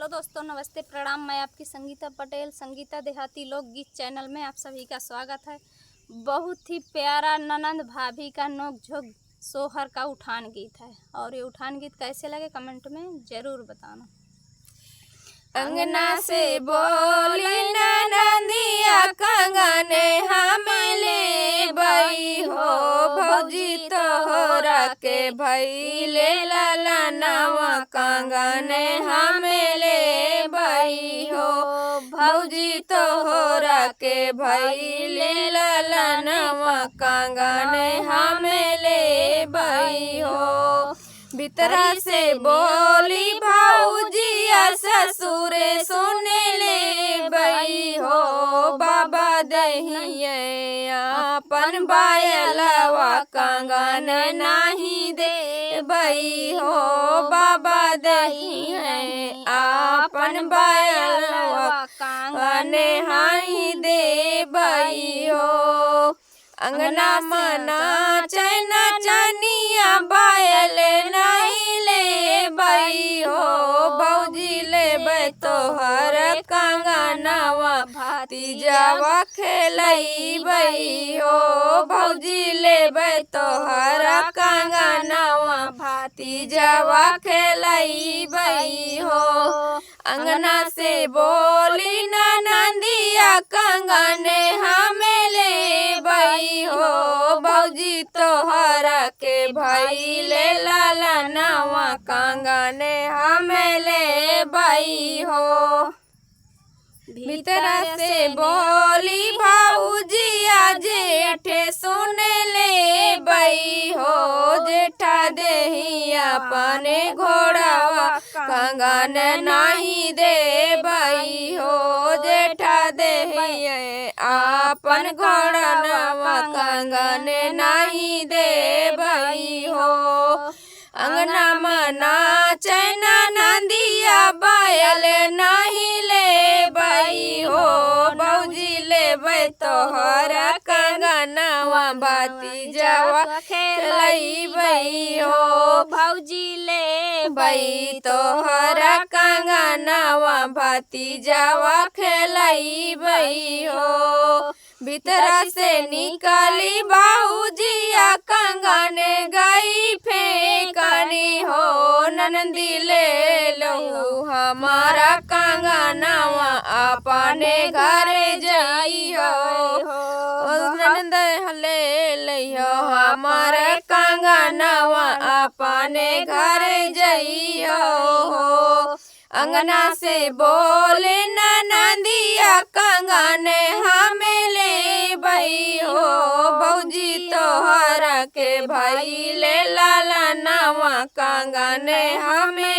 Hello दोस्तों, नमस्ते, प्रणाम। मैं आपकी संगीता पटेल, संगीता देहाती लोकगीत चैनल में आप सभी का स्वागत है। बहुत ही प्यारा ननंद भाभी का नोक-झोंक सोहर का उठान गीत है और ये उठान गीत कैसे लगे कमेंट में ज़रूर बताना। अंगना से बोली ननदिया कंगने हमें ले बई हो, भौजी तोहरा के भैले ललनवा कंगने हमें ले बई हो, भौजी तोहरा के भैले ललनवा कंगने हमें ले बई हो। भीतरा से बोली भौजिया ससुरे सुने ले बई हो, बाबा दहिए अपन बायलवा कंगन नहीं दे बई हो, बाबा दहिए अपन बायलवा कंगन नहीं दे बई हो। अंगना मना चैना चनिया बायल नहीं ले बई हो, भौजी ले तोहर कंगनवा भतीजावा खेलई बई हो, भौजी ले तोहर कंगनवा भतीजावा खेलई बई हो। अंगना से बोली ननदिया कंगने हमें ले बई हो, भौजी तोहरा के भैले ललनवा कंगने हमें ले बई हो। भीतरा से बोली भौजिया जेठे सुने ले बई हो, जेठा देही अपने घोड़ावा कंगन नहीं दे बई हो, जेठा देही अपन घोड़ावा कंगन नहीं दे बई हो। अंगना मना चैना नंदिया बायल नहीं ले बई हो, भौजी ले तोहर कंगनवा भतीजावा खेलई बई हो, भौजी ले बई तोहर कंगनवा भतीजावा खेलई बई हो। भीतरा से निकाली भौजिया कंगने गई फेंकनी हो, ननदी ले लहू हमारा कंगनवा अपने घर जाई हो, ननद ले लियो हमारे कंगनवा अपने घर जाई हो। अंगना से बोले ननदिया कंगने हमें ले बई हो, भौजी तोहरा के भैले ललनवा कंगने हमें